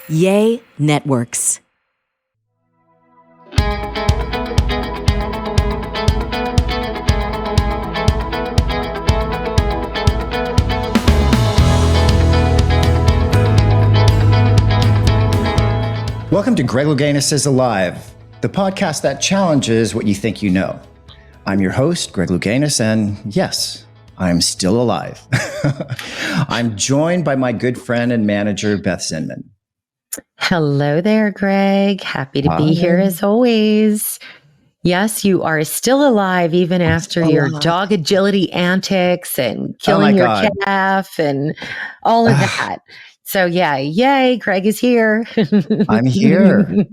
Yay Networks. Welcome to Greg Louganis is Alive, the podcast that challenges what you think you know. I'm your host, Greg Louganis, and yes, I'm still alive. I'm joined by my good friend and manager, Beth Zinman. Hello there, Greg. Happy to be here as always. Yes, you are still alive even after your dog agility antics and killing your calf and all of that. So yeah, yay, Greg is here. I'm here.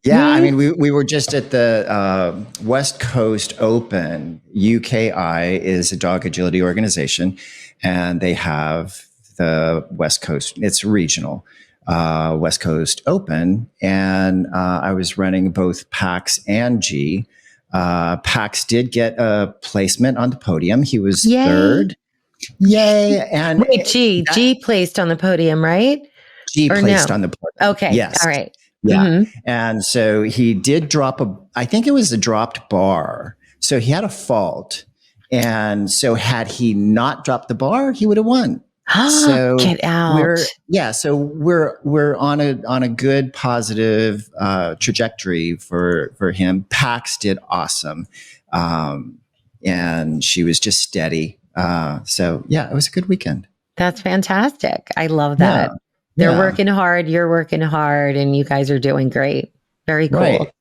Yeah, I mean, we were just at the West Coast Open. UKI is a dog agility organization, and they have the West Coast, it's regional, West Coast Open. And I was running both PAX and G. PAX did get a placement on the podium. He was third. Yay. And wait, G placed on the podium, right? G placed on the podium. Okay. Yes. All right. Yeah. Mm-hmm. And so he did drop I think it was a dropped bar. So he had a fault. And so had he not dropped the bar, he would have won. So get out. We're on a good positive trajectory for him. Pax did awesome. And she was just steady. So yeah, it was a good weekend. That's fantastic. I love that. Yeah. They're working hard, you're working hard, and you guys are doing great. Very cool. Right.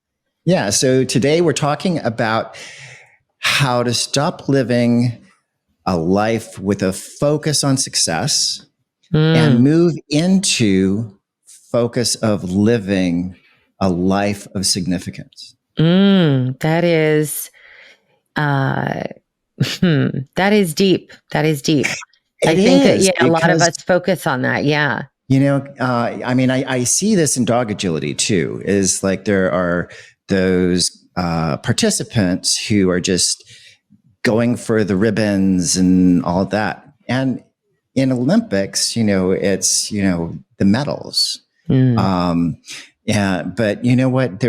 Yeah. So today we're talking about how to stop living a life with a focus on success and move into focus of living a life of significance. That is deep. That is deep. I think that a lot of us focus on that. Yeah. You know, I mean, I see this in dog agility too, is like there are those participants who are just going for the ribbons and all of that. And in Olympics, it's, the medals. But you know what?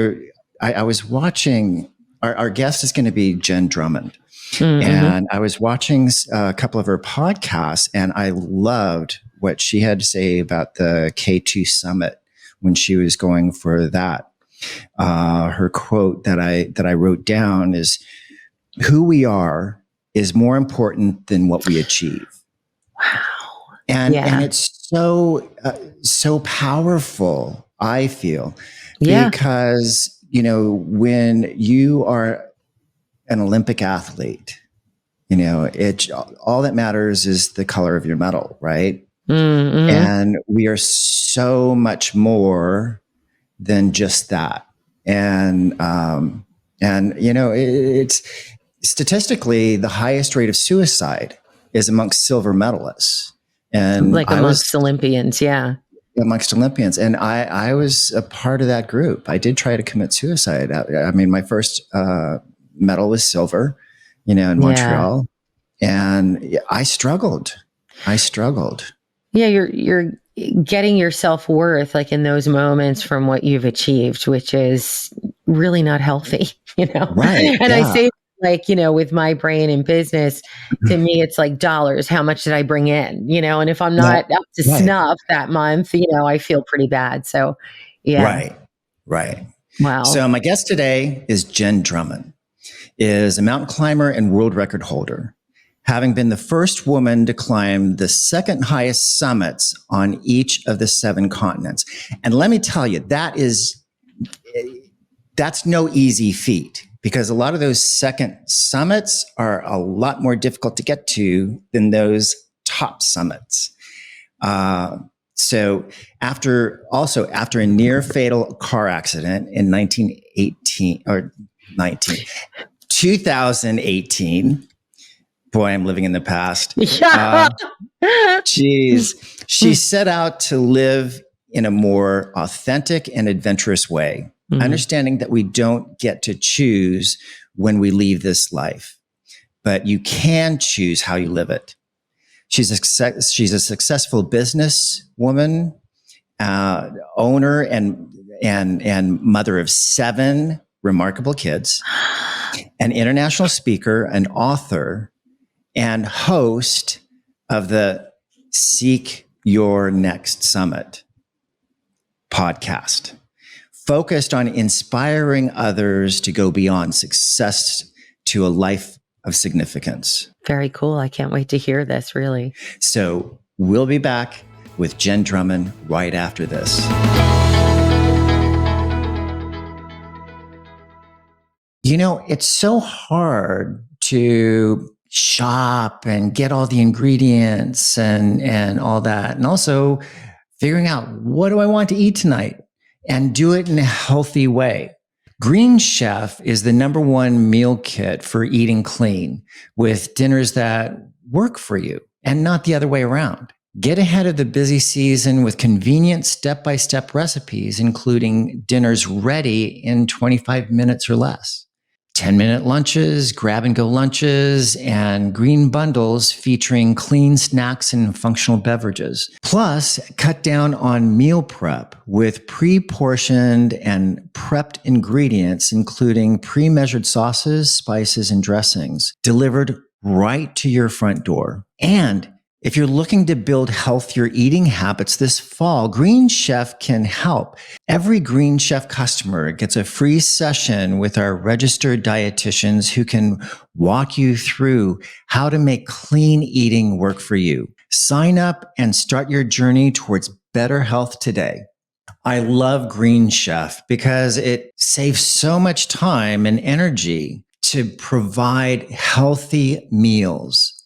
I was watching, our guest is going to be Jenn Drummond. Mm-hmm. And I was watching a couple of her podcasts, and I loved what she had to say about the K2 Summit when she was going for that. Her quote that I wrote down is, "Who we are is more important than what we achieve." Wow. And it's so powerful, I feel, because, when you are an Olympic athlete, all that matters is the color of your medal, right? Mm-hmm. And we are so much more than just that. And it's statistically the highest rate of suicide is amongst silver medalists, and amongst Olympians. Yeah. Amongst Olympians. And I was a part of that group. I did try to commit suicide. I mean, my first, medal was silver, in Montreal. And I struggled. Yeah. You're getting your self-worth in those moments from what you've achieved, which is really not healthy, Right. And I say with my brain in business, to me, it's like dollars. How much did I bring in? And if I'm not up to snuff that month, I feel pretty bad. So yeah. Right. Wow. So my guest today is Jenn Drummond. Is a mountain climber and world record holder, having been the first woman to climb the second highest summits on each of the 7 continents. And let me tell you, that's no easy feat, because a lot of those second summits are a lot more difficult to get to than those top summits. So after a near fatal car accident in 2018, boy, I'm living in the past. She set out to live in a more authentic and adventurous way, understanding that we don't get to choose when we leave this life, but you can choose how you live it. She's a successful business woman, owner and mother of 7 remarkable kids, an international speaker, an author, and host of the Seek Your Next Summit podcast, focused on inspiring others to go beyond success to a life of significance. Very cool. I can't wait to hear this, really. So we'll be back with Jenn Drummond right after this. You know, it's so hard to shop and get all the ingredients and all that. And also figuring out, what do I want to eat tonight? And do it in a healthy way. Green Chef is the #1 meal kit for eating clean, with dinners that work for you and not the other way around. Get ahead of the busy season with convenient step-by-step recipes, including dinners ready in 25 minutes or less. 10-minute lunches, grab-and-go lunches, and green bundles featuring clean snacks and functional beverages. Plus, cut down on meal prep with pre-portioned and prepped ingredients, including pre-measured sauces, spices, and dressings, delivered right to your front door. And if you're looking to build healthier eating habits this fall, Green Chef can help. Every Green Chef customer gets a free session with our registered dietitians who can walk you through how to make clean eating work for you. Sign up and start your journey towards better health today. I love Green Chef because it saves so much time and energy to provide healthy meals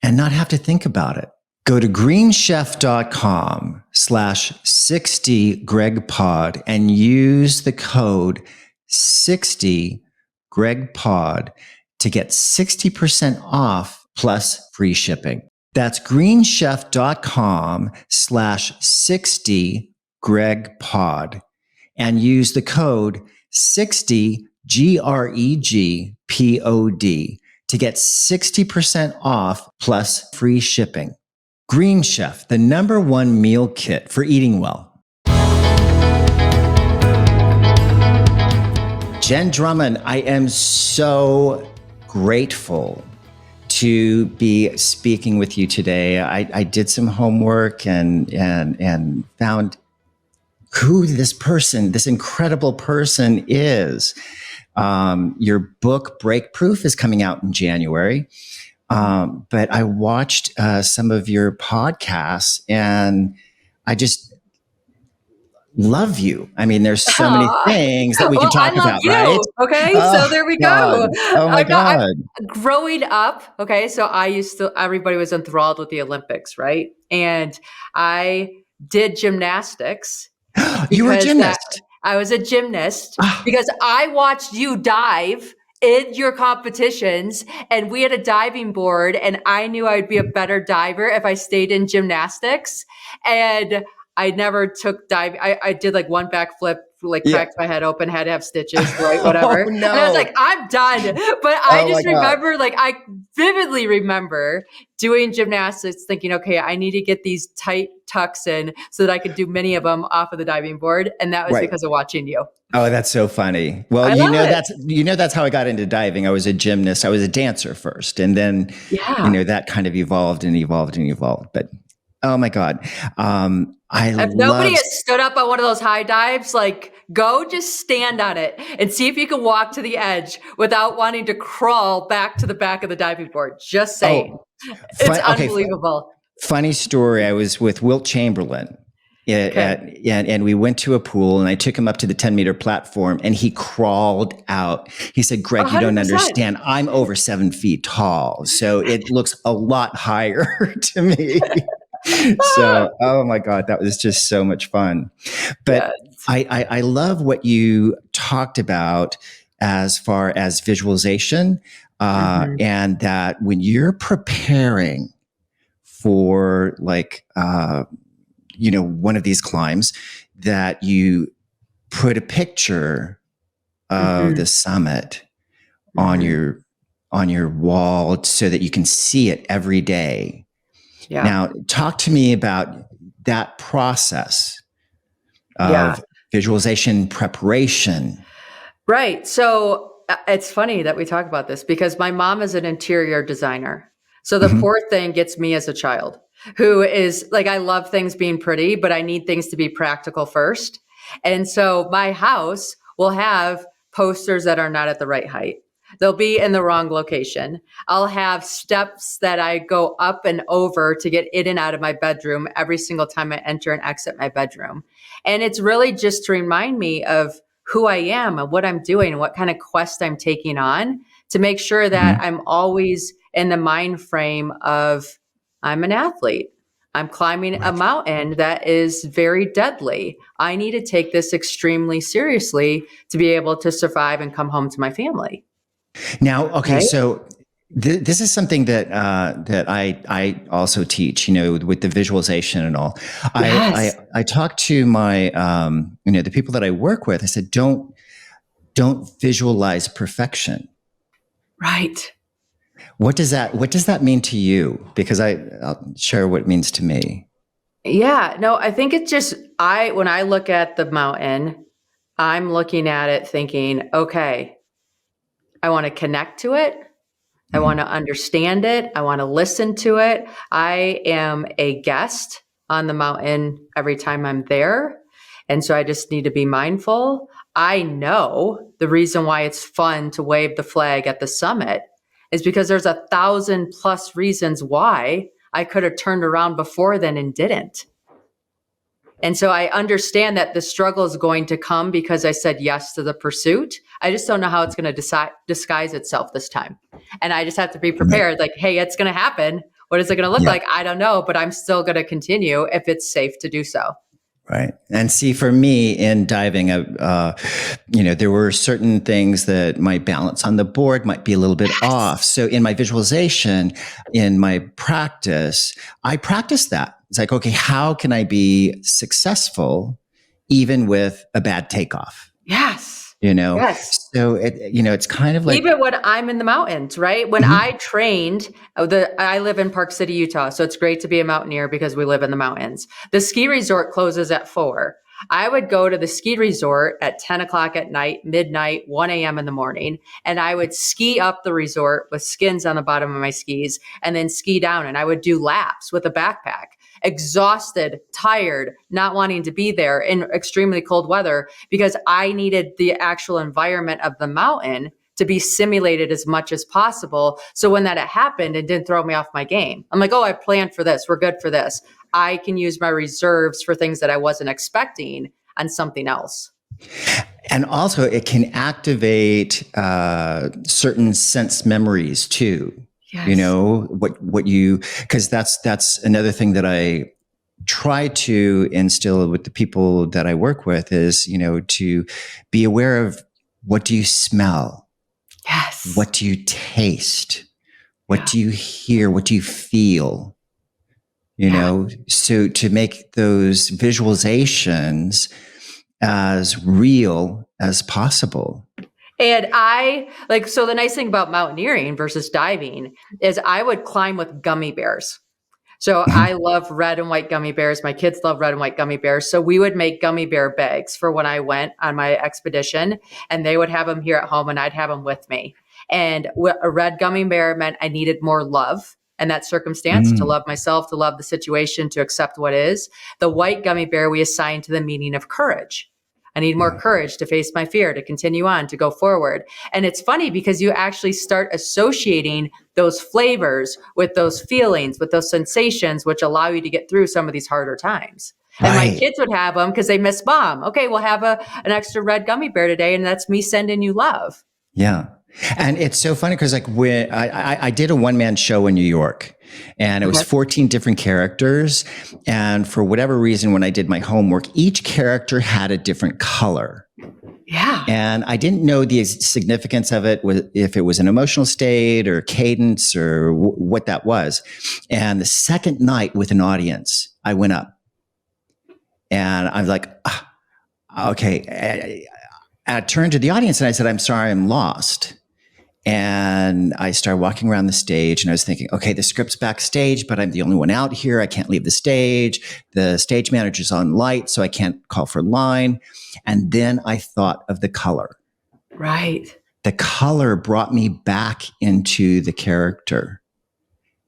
and not have to think about it. Go to greenchef.com/60GregPod and use the code 60GregPod to get 60% off plus free shipping. That's greenchef.com/60GregPod and use the code 60GregPod to get 60% off plus free shipping. Green Chef, the #1 meal kit for eating well. Jenn Drummond, I am so grateful to be speaking with you today. I did some homework and found who this incredible person is. Your book, Breakproof, is coming out in January. But I watched some of your podcasts and I just love you. I mean, there's so many things that we can talk about, right? Okay, so there we God. go. Oh my God. Growing up, okay, so everybody was enthralled with the Olympics, right? And I did gymnastics. You were a gymnast? I was a gymnast because I watched you dive in your competitions, and we had a diving board, and I knew I would be a better diver if I stayed in gymnastics. And I never took dive. I did like one backflip, cracked my head open, had to have stitches, right? Whatever. Oh, no. And I was like, I'm done. But I just remember, I vividly remember doing gymnastics thinking, okay, I need to get these tight tucks in so that I could do many of them off of the diving board. And that was because of watching you. Oh, that's so funny. Well, that's how I got into diving. I was a gymnast. I was a dancer first. And then, that kind of evolved. But oh my God. If nobody has stood up on one of those high dives, go just stand on it and see if you can walk to the edge without wanting to crawl back to the back of the diving board. Just saying. It's unbelievable. Funny story. I was with Wilt Chamberlain and we went to a pool and I took him up to the 10-meter platform and he crawled out. He said, Greg, 100%. You don't understand. I'm over 7 feet tall. So it looks a lot higher to me. So, oh my God, that was just so much fun. But yes. I love what you talked about as far as visualization, and that when you're preparing for one of these climbs, that you put a picture of the summit on your wall so that you can see it every day. Yeah. Now, talk to me about that process of visualization preparation. Right. So it's funny that we talk about this because my mom is an interior designer. So the poor thing gets me as a child who is like, I love things being pretty, but I need things to be practical first. And so my house will have posters that are not at the right height. They'll be in the wrong location. I'll have steps that I go up and over to get in and out of my bedroom every single time I enter and exit my bedroom. And it's really just to remind me of who I am and what I'm doing and what kind of quest I'm taking on to make sure that I'm always in the mind frame of I'm an athlete. I'm climbing a mountain that is very deadly. I need to take this extremely seriously to be able to survive and come home to my family. Now, okay, Right? so this is something that that I also teach. You know, with the visualization and all. Yes. I talk to my the people that I work with. I said, don't visualize perfection. Right. What does that mean to you? Because I'll share what it means to me. Yeah, no, I think it's just when I look at the mountain, I'm looking at it thinking, okay, I want to connect to it. I want to understand it. I want to listen to it. I am a guest on the mountain every time I'm there. And so I just need to be mindful. I know the reason why it's fun to wave the flag at the summit is because there's 1,000+ reasons why I could have turned around before then and didn't. And so I understand that the struggle is going to come because I said yes to the pursuit. I just don't know how it's going to disguise itself this time. And I just have to be prepared. Like, hey, it's going to happen. What is it going to look like? I don't know, but I'm still going to continue if it's safe to do so. Right. And see, for me in diving, there were certain things that my balance on the board might be a little bit off. So in my visualization, in my practice, I practice that. It's like, okay, how can I be successful even with a bad takeoff? Yes. Yes. So it's kind of like even when I'm in the mountains, right? When I trained, I live in Park City, Utah. So it's great to be a mountaineer because we live in the mountains. The ski resort closes at 4. I would go to the ski resort at 10 o'clock at night, midnight, 1 a.m. in the morning. And I would ski up the resort with skins on the bottom of my skis and then ski down. And I would do laps with a backpack. Exhausted, tired, not wanting to be there in extremely cold weather because I needed the actual environment of the mountain to be simulated as much as possible. So when that happened, it didn't throw me off my game. I'm like, oh, I planned for this. We're good for this. I can use my reserves for things that I wasn't expecting on something else. And also it can activate certain sense memories too. Yes. Because that's another thing that I try to instill with the people that I work with is, to be aware of what do you smell? Yes. What do you taste? What do you hear? What do you feel? So to make those visualizations as real as possible. And so the nice thing about mountaineering versus diving is I would climb with gummy bears. So I love red and white gummy bears. My kids love red and white gummy bears. So we would make gummy bear bags for when I went on my expedition, and they would have them here at home and I'd have them with me. And a red gummy bear meant I needed more love in that circumstance, to love myself, to love the situation, to accept what is. The white gummy bear we assigned to the meaning of courage. I need more courage to face my fear, to continue on, to go forward. And it's funny because you actually start associating those flavors with those feelings, with those sensations, which allow you to get through some of these harder times. Right. And my kids would have them because they miss mom. Okay, we'll have an extra red gummy bear today, and that's me sending you love. Yeah. And it's so funny because like when I did a one-man show in New York, and it was 14 different characters. And for whatever reason, when I did my homework, each character had a different color. Yeah. And I didn't know the significance of it, if it was an emotional state or cadence or what that was. And the second night with an audience, I went up and I was like, okay. I turned to the audience and I said, I'm sorry, I'm lost. And I started walking around the stage and I was thinking, okay, the script's backstage, but I'm the only one out here. I can't leave the stage. The stage manager's on light, so I can't call for line. And then I thought of the color. Right. The color brought me back into the character.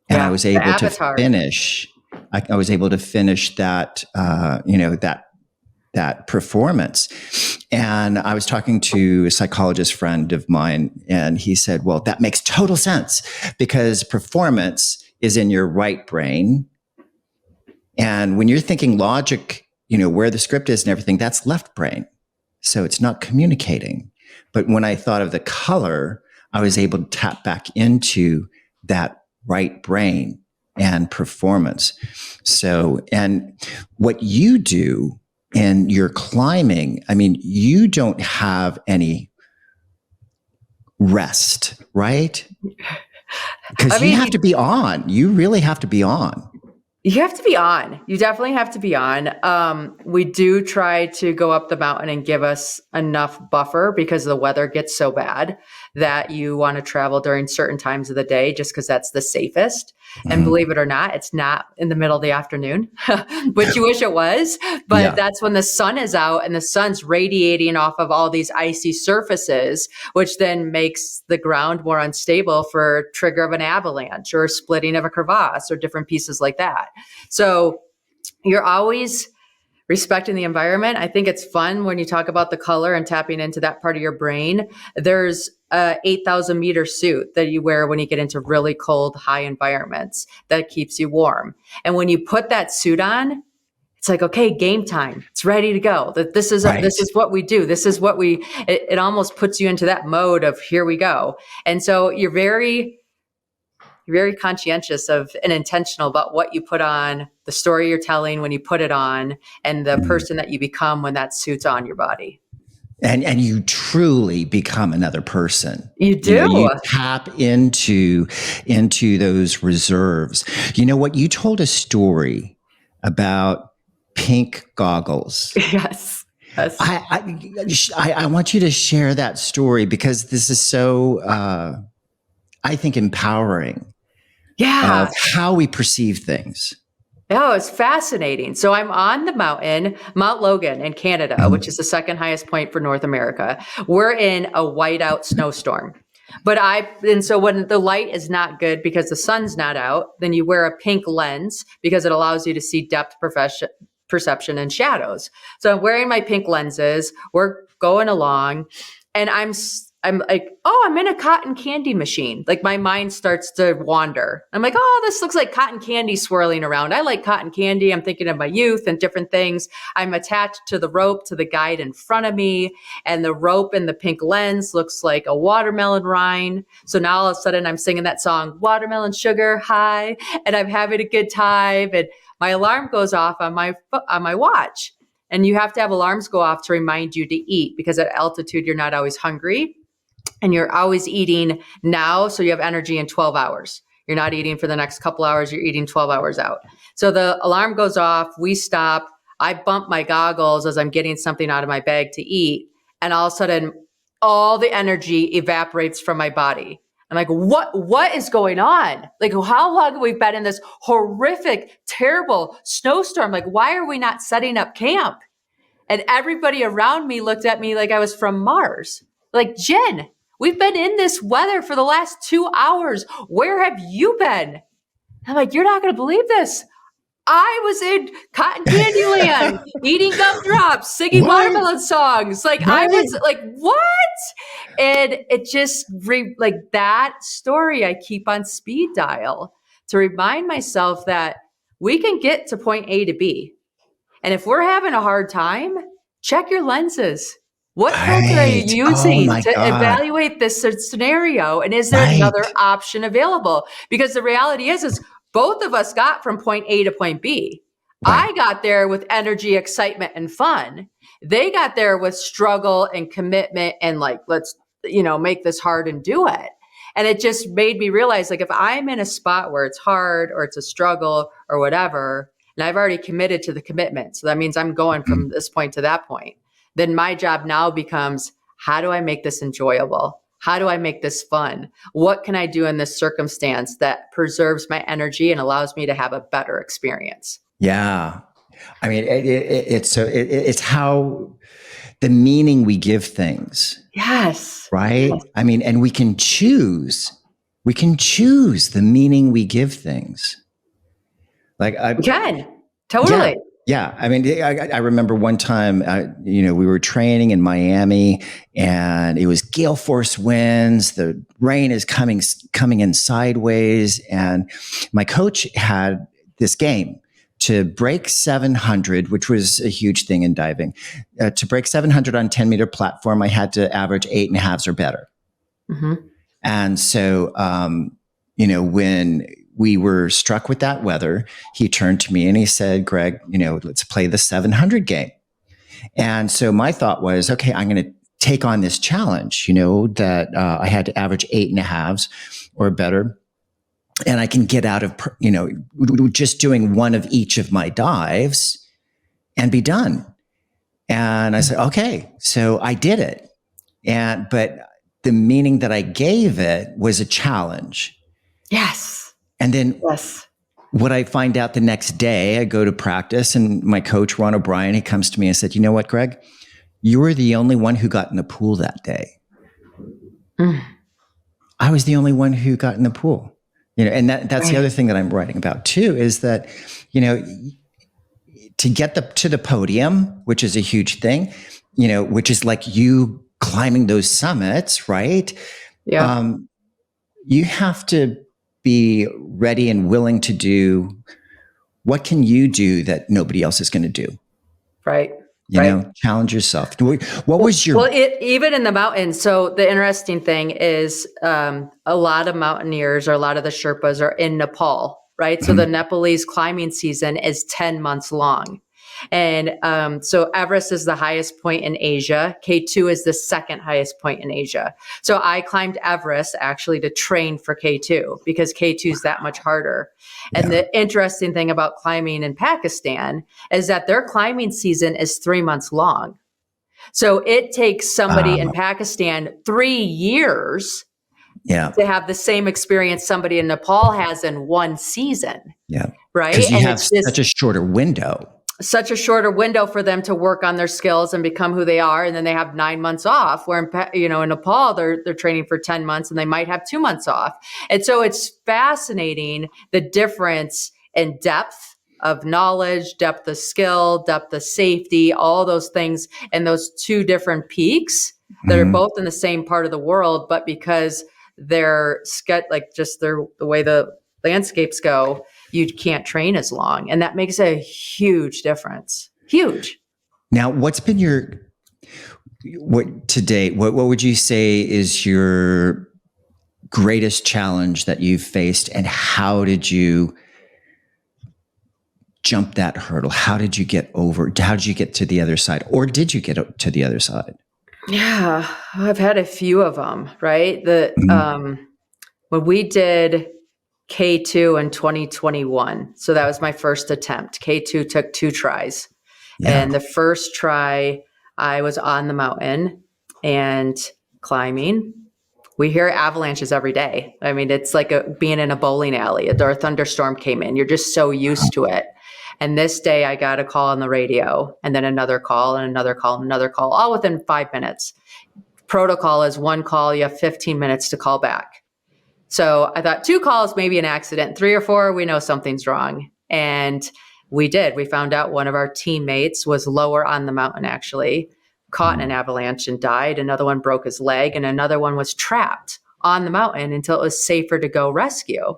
And I was able to finish. I was able to finish that, that performance. And I was talking to a psychologist friend of mine, and he said, well, that makes total sense because performance is in your right brain. And when you're thinking logic, where the script is and everything, that's left brain. So it's not communicating. But when I thought of the color, I was able to tap back into that right brain and performance. So, and what you do in your climbing, I mean, you don't have any rest, right? Because you have to be on. You really have to be on. You have to be on. You definitely have to be on. We do try to go up the mountain and give us enough buffer because the weather gets so bad that you want to travel during certain times of the day just because that's the safest. And believe it or not, it's not in the middle of the afternoon, which you wish it was. But that's when the sun is out and the sun's radiating off of all these icy surfaces, which then makes the ground more unstable for trigger of an avalanche or splitting of a crevasse or different pieces like that. So you're always respecting the environment. I think it's fun when you talk about the color and tapping into that part of your brain. There's a 8,000 meter suit that you wear when you get into really cold, high environments that keeps you warm. And when you put that suit on, it's like, okay, game time. It's ready to go. That this is what we do. This is what it almost puts you into that mode of here we go. And so you're very conscientious of and intentional about what you put on, the story you're telling when you put it on, and the person that you become when that suit's on your body. And you truly become another person. You do. You tap into those reserves. You know what? You told a story about pink goggles. Yes. I want you to share that story because this is so, I think, empowering. Yeah. Of how we perceive things. Oh, it's fascinating. So I'm on the mountain, Mount Logan in Canada, which is the second highest point for North America. We're in a whiteout snowstorm. And so when the light is not good because the sun's not out, then you wear a pink lens because it allows you to see depth perception and shadows. So I'm wearing my pink lenses. We're going along and I'm like, oh, I'm in a cotton candy machine. Like my mind starts to wander. I'm like, oh, this looks like cotton candy swirling around. I like cotton candy. I'm thinking of my youth and different things. I'm attached to the rope to the guide in front of me. And the rope in the pink lens looks like a watermelon rind. So now all of a sudden I'm singing that song, Watermelon Sugar High, and I'm having a good time. And my alarm goes off on my watch. And you have to have alarms go off to remind you to eat because at altitude, you're not always hungry. And you're always eating now, so you have energy in 12 hours. You're not eating for the next couple hours, you're eating 12 hours out. So the alarm goes off, we stop, I bump my goggles as I'm getting something out of my bag to eat, and all of a sudden, all the energy evaporates from my body. I'm like, what is going on? Like, how long have we been in this horrific, terrible snowstorm? Like, why are we not setting up camp? And everybody around me looked at me like I was from Mars. Like, Jenn, we've been in this weather for the last 2 hours. Where have you been? I'm like, you're not going to believe this. I was in cotton candy land, eating gumdrops, singing watermelon songs. Like, I was like, what? And it just, like that story, I keep on speed dial to remind myself that we can get to point A to B. And if we're having a hard time, check your lenses. What filter are you using to evaluate this scenario? And is there another option available? Because the reality is both of us got from point A to point B. I got there with energy, excitement, and fun. They got there with struggle and commitment and like, let's, make this hard and do it. And it just made me realize, like, if I'm in a spot where it's hard or it's a struggle or whatever, and I've already committed to the commitment, so that means I'm going from this point to that point, then my job now becomes, how do I make this enjoyable? How do I make this fun? What can I do in this circumstance that preserves my energy and allows me to have a better experience? Yeah. I mean, it's how the meaning we give things. Yes. Right. Yes. I mean, and we can choose the meaning we give things. Like We can. Totally. Yeah. I mean, I remember one time, we were training in Miami and it was gale force winds. The rain is coming in sideways. And my coach had this game to break 700, which was a huge thing in diving. To break 700 on 10-meter platform, I had to average 8.5s or better. Mm-hmm. And so, when we were struck with that weather, he turned to me and he said, Greg, let's play the 700 game. And so my thought was, okay, I'm going to take on this challenge, that I had to average 8.5s or better. And I can get out of, just doing one of each of my dives and be done. And I said, okay, so I did it. But the meaning that I gave it was a challenge. Yes. And then what I find out the next day, I go to practice and my coach, Ron O'Brien, he comes to me and said, you know what, Greg, you were the only one who got in the pool that day. I was the only one who got in the pool. And that's the other thing that I'm writing about too, is that, to get to the podium, which is a huge thing, which is like you climbing those summits, right? Yeah. You have to be ready and willing to do what can you do that nobody else is going to do? Right. Challenge yourself. What was your... Well, even in the mountains. So the interesting thing is a lot of mountaineers or a lot of the Sherpas are in Nepal, right? So the Nepalese climbing season is 10 months long. And so Everest is the highest point in Asia. K2 is the second highest point in Asia. So I climbed Everest actually to train for K2 because K2 is that much harder. And the interesting thing about climbing in Pakistan is that their climbing season is 3 months long. So it takes somebody in Pakistan 3 years to have the same experience somebody in Nepal has in one season. Yeah. Right. Because you have such a shorter window. Such a shorter window for them to work on their skills and become who they are. And then they have 9 months off, where in Nepal, they're training for 10 months and they might have 2 months off. And so it's fascinating, the difference in depth of knowledge, depth of skill, depth of safety, all those things, and those two different peaks that are both in the same part of the world, but because they're the way the landscapes go, you can't train as long. And that makes a huge difference. Huge. Now, what's been what would you say is your greatest challenge that you've faced, and how did you jump that hurdle? How did you get to the other side? Or did you get to the other side? Yeah, I've had a few of them, right? When we did K2 in 2021. So that was my first attempt. K2 took 2 tries. Yeah. And the first try, I was on the mountain and climbing. We hear avalanches every day. I mean, it's like being in a bowling alley. A thunderstorm came in. You're just so used to it. And this day I got a call on the radio, and then another call and another call and another call, all within 5 minutes. Protocol is 1 call. You have 15 minutes to call back. So I thought 2 calls, maybe an accident. 3 or 4, we know something's wrong. And we did. We found out one of our teammates was lower on the mountain, actually, caught in an avalanche and died. Another one broke his leg, and another one was trapped on the mountain until it was safer to go rescue.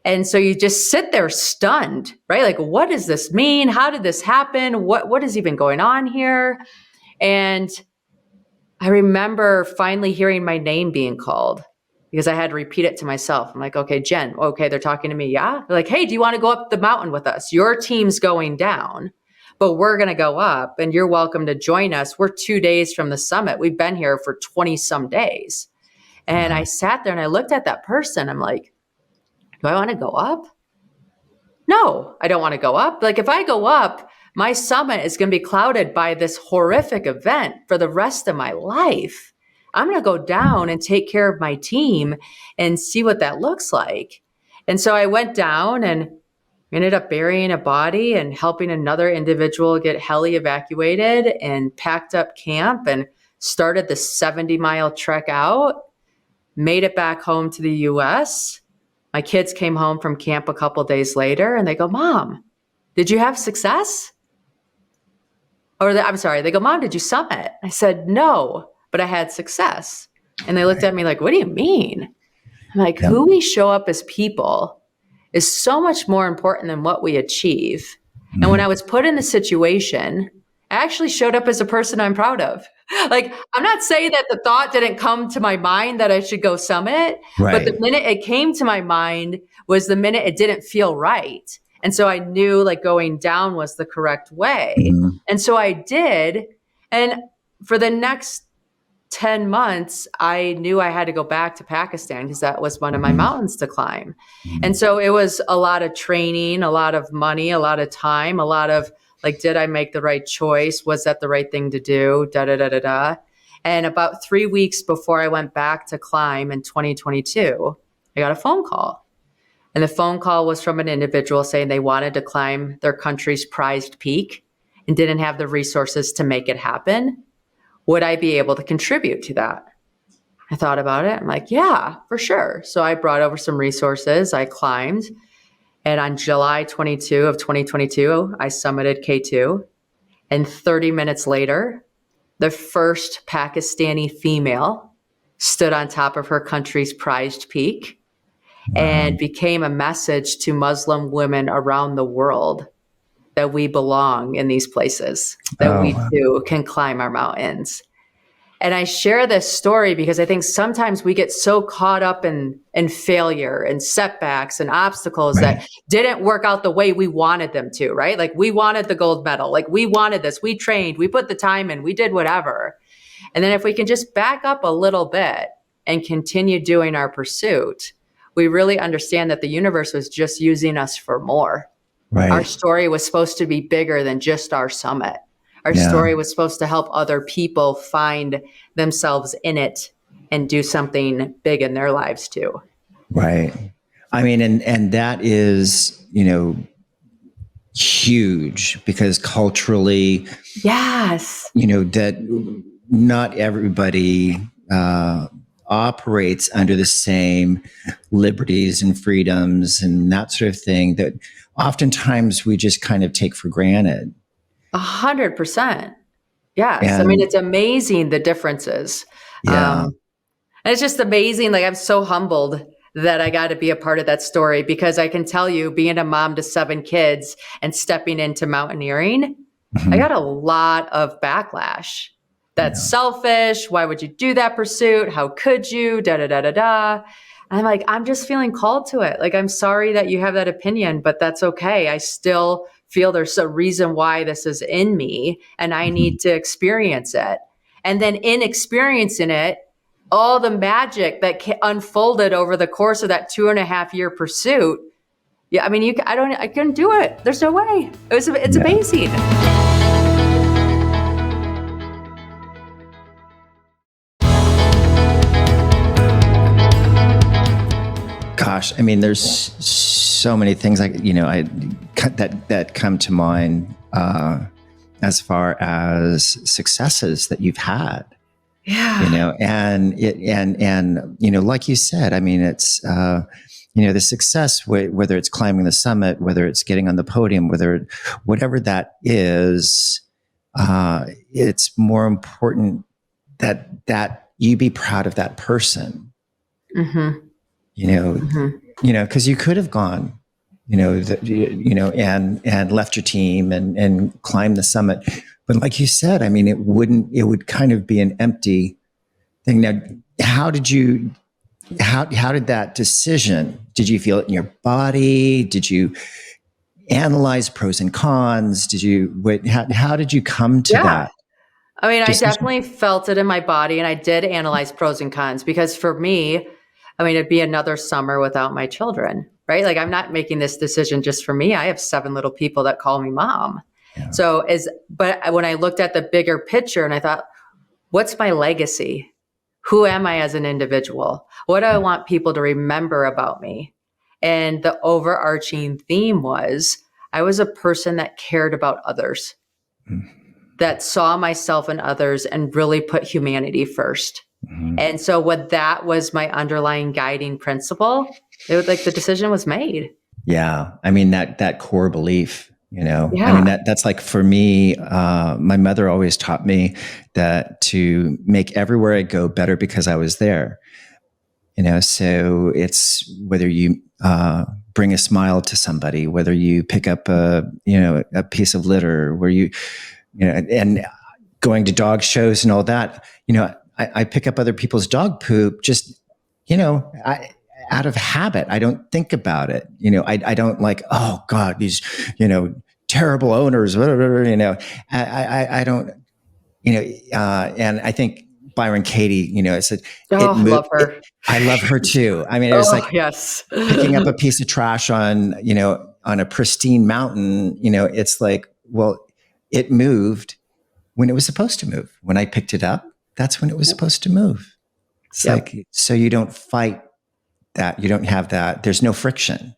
And so you just sit there stunned, right? Like, what does this mean? How did this happen? What is even going on here? And I remember finally hearing my name being called, because I had to repeat it to myself. I'm like, okay, Jen, okay, they're talking to me. Yeah. They're like, hey, do you want to go up the mountain with us? Your team's going down, but we're going to go up and you're welcome to join us. We're 2 days from the summit. We've been here for 20 some days. And I sat there and I looked at that person. I'm like, do I want to go up? No, I don't want to go up. Like, if I go up, my summit is going to be clouded by this horrific event for the rest of my life. I'm going to go down and take care of my team and see what that looks like. And so I went down and ended up burying a body and helping another individual get heli evacuated, and packed up camp and started the 70-mile trek out, made it back home to the US. My kids came home from camp a couple days later and they go, Mom, did you have success? They go, Mom, did you summit? I said, no, but I had success. And they looked at me like, what do you mean? I'm like, who we show up as people is so much more important than what we achieve. Mm-hmm. And when I was put in the situation, I actually showed up as a person I'm proud of. Like, I'm not saying that the thought didn't come to my mind that I should go summit, but the minute it came to my mind was the minute it didn't feel right. And so I knew like going down was the correct way. Mm-hmm. And so I did. And for the next 10 months, I knew I had to go back to Pakistan because that was one of my mountains to climb. And so it was a lot of training, a lot of money, a lot of time, a lot of like, did I make the right choice? Was that the right thing to do? And about 3 weeks before I went back to climb in 2022, I got a phone call. And the phone call was from an individual saying they wanted to climb their country's prized peak and didn't have the resources to make it happen. Would I be able to contribute to that? I thought about it. I'm like, yeah, for sure. So I brought over some resources. I climbed. And on July 22 of 2022, I summited K2. And 30 minutes later, the first Pakistani female stood on top of her country's prized peak and became a message to Muslim women around the world that we belong in these places, that we too can climb our mountains. And I share this story because I think sometimes we get so caught up in failure and setbacks and obstacles that didn't work out the way we wanted them to, right? Like we wanted the gold medal, like we wanted this, we trained, we put the time in, we did whatever. And then if we can just back up a little bit and continue doing our pursuit, we really understand that the universe was just using us for more. Right. Our story was supposed to be bigger than just our summit. Our story was supposed to help other people find themselves in it and do something big in their lives too. Right. I mean, and that is, huge because culturally, that not everybody operates under the same liberties and freedoms and that sort of thing that oftentimes we just kind of take for granted. 100%. Yes. I mean, it's amazing the differences. And it's just amazing. Like, I'm so humbled that I got to be a part of that story because I can tell you, being a mom to 7 kids and stepping into mountaineering, I got a lot of backlash. That's selfish. Why would you do that pursuit? How could you? And I'm like, I'm just feeling called to it. Like, I'm sorry that you have that opinion, but that's okay. I still feel there's a reason why this is in me and I need to experience it. And then in experiencing it, all the magic that unfolded over the course of that 2.5-year pursuit. Yeah. I mean, I couldn't do it. There's no way. It's amazing. Gosh, I mean, there's so many things that come to mind as far as successes that you've had. Yeah. And like you said, I mean, it's the success, whether it's climbing the summit, whether it's getting on the podium, whatever that is, it's more important that you be proud of that person. Mm-hmm. Because you could have gone, and left your team and climbed the summit. But like you said, I mean, it would kind of be an empty thing. Now, how did that decision, did you feel it in your body? Did you analyze pros and cons? How did you come to that? I mean, I definitely felt it in my body and I did analyze pros and cons because for me, I mean, it'd be another summer without my children, right? Like, I'm not making this decision just for me. I have 7 little people that call me mom. Yeah. But when I looked at the bigger picture and I thought, what's my legacy? who am I as an individual? What do I want people to remember about me? And the overarching theme was I was a person that cared about others, that saw myself and others and really put humanity first. And so what that was my underlying guiding principle, it was like the decision was made. Yeah. I mean, that core belief, Yeah. I mean, that's like for me, my mother always taught me that to make everywhere I go better because I was there. So it's whether you bring a smile to somebody, whether you pick up a piece of litter, where and going to dog shows and all that, I pick up other people's dog poop just, out of habit. I don't think about it. I don't like, oh God, these, terrible owners, whatever, I don't, and I think Byron Katie, it said, love her. I love her too. I mean, it was like yes. picking up a piece of trash on a pristine mountain, it's like, well, it moved when it was supposed to move. When I picked it up, that's when it was supposed to move. It's like, so you don't fight that. You don't have that. There's no friction.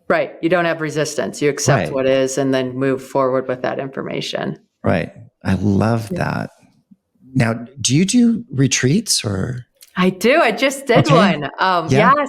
Right. You don't have resistance. You accept what is and then move forward with that information. Right. I love that. Now, do you do retreats or? I do. I just did one.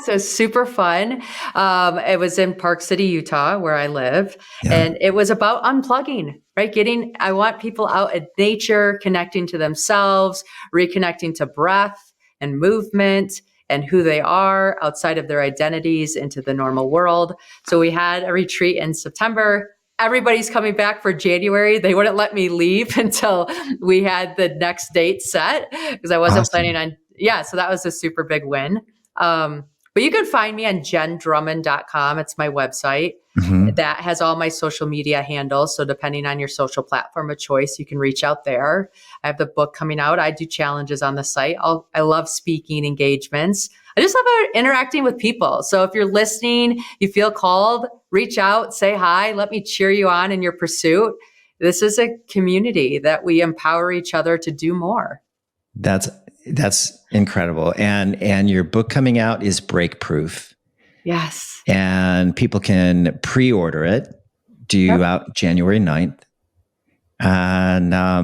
So super fun. It was in Park City, Utah, where I live. Yeah. And it was about unplugging, right? I want people out in nature, connecting to themselves, reconnecting to breath and movement and who they are outside of their identities into the normal world. So we had a retreat in September. Everybody's coming back for January. They wouldn't let me leave until we had the next date set because I wasn't planning on. Yeah, so that was a super big win. But you can find me on jenndrummond.com. It's my website. That has all my social media handles. So depending on your social platform of choice, you can reach out there. I have the book coming out. I do challenges on the site. I love speaking engagements. I just love interacting with people. So if you're listening, you feel called, reach out, say hi, let me cheer you on in your pursuit. This is a community that we empower each other to do more. That's incredible. And your book coming out is Break Proof. Yes. And people can pre-order it, due out January 9th. And I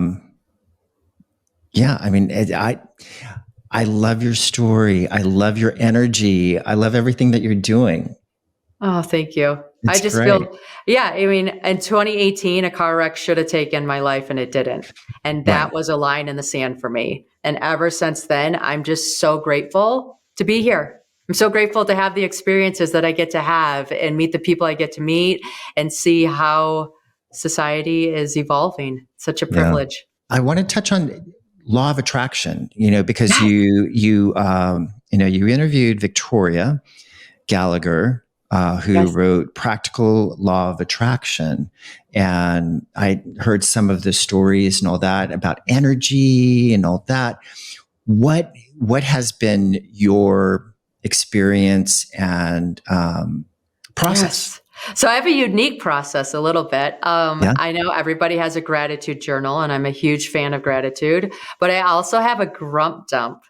mean, I love your story. I love your energy. I love everything that you're doing. Oh, thank you. It's I just great. feel, I mean, in 2018, a car wreck should have taken my life and it didn't. And that was a line in the sand for me. And ever since then, I'm just so grateful to be here. I'm so grateful to have the experiences that I get to have and meet the people I get to meet and see how society is evolving. Such a privilege. I want to touch on law of attraction, because you interviewed Victoria Gallagher, who wrote Practical Law of Attraction. And I heard some of the stories and all that about energy and all that. What has been your experience and process? Yes. So I have a unique process a little bit. I know everybody has a gratitude journal and I'm a huge fan of gratitude, but I also have a grump dump.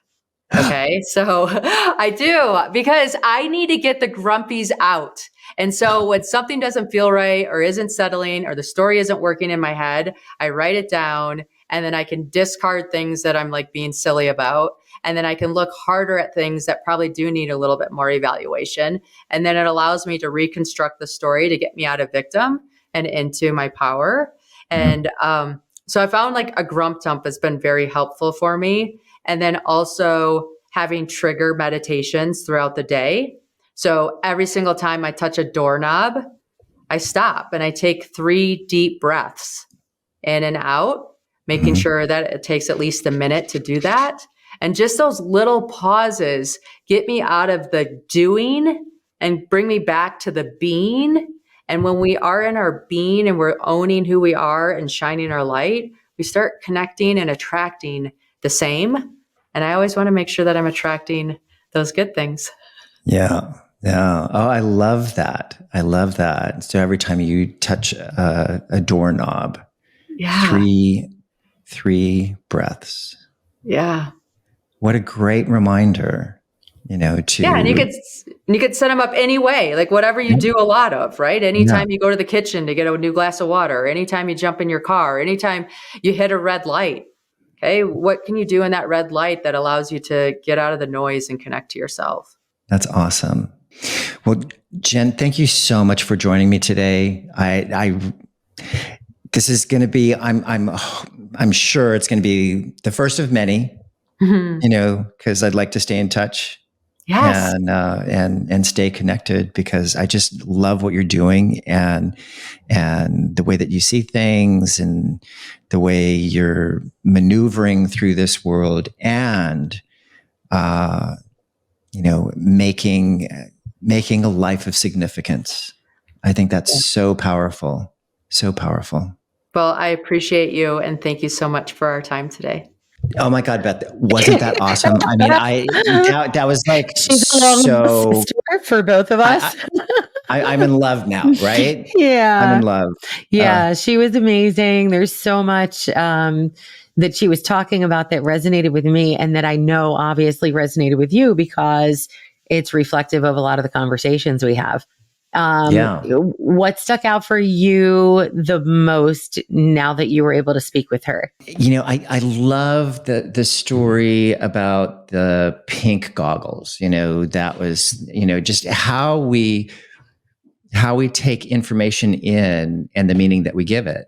Okay. So I do because I need to get the grumpies out. And so when something doesn't feel right or isn't settling or the story isn't working in my head, I write it down and then I can discard things that I'm like being silly about. And then I can look harder at things that probably do need a little bit more evaluation. And then it allows me to reconstruct the story to get me out of victim and into my power. And so I found like a grump dump has been very helpful for me. And then also having trigger meditations throughout the day. So every single time I touch a doorknob, I stop and I take 3 deep breaths in and out, making sure that it takes at least a minute to do that. And just those little pauses get me out of the doing and bring me back to the being. And when we are in our being and we're owning who we are and shining our light, we start connecting and attracting the same. And I always want to make sure that I'm attracting those good things. Yeah. Yeah. Oh, I love that. I love that. So every time you touch a doorknob, 3 breaths. Yeah. What a great reminder, to. Yeah, and you could set them up any way, like whatever you do a lot of, right? Anytime you go to the kitchen to get a new glass of water, anytime you jump in your car, anytime you hit a red light. Okay, what can you do in that red light that allows you to get out of the noise and connect to yourself? That's awesome. Well, Jenn, thank you so much for joining me today. This is going to be, I'm sure it's going to be the first of many, because I'd like to stay in touch. Yes. And stay connected, because I just love what you're doing, and the way that you see things, and the way you're maneuvering through this world, and making a life of significance. I think that's so powerful. So powerful. Well, I appreciate you, and thank you so much for our time today. Oh my God, Beth, wasn't that awesome? I mean, that was like, she's a long sister for both of us. I'm in love now, right? Yeah. I'm in love. Yeah, she was amazing. There's so much that she was talking about that resonated with me, and that I know obviously resonated with you, because it's reflective of a lot of the conversations we have. What stuck out for you the most now that you were able to speak with her? I love the story about the pink goggles. That was, just how we take information in, and the meaning that we give it,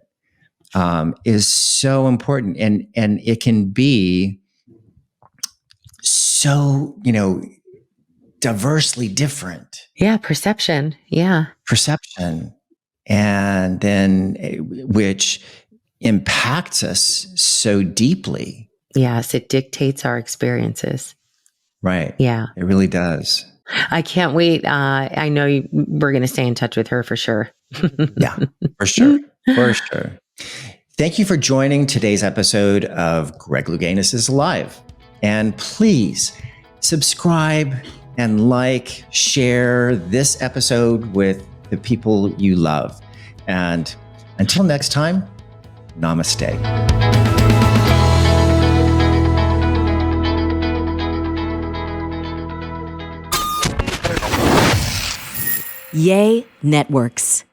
is so important. And it can be so, diversely different. Yeah. Perception. Yeah. Perception. And then which impacts us so deeply. Yes. It dictates our experiences. Right. Yeah. It really does. I can't wait. I know we're going to stay in touch with her for sure. Yeah, for sure. For sure. Thank you for joining today's episode of Greg Louganis is Alive. And please subscribe and share this episode with the people you love. And until next time, namaste. Yay Networks.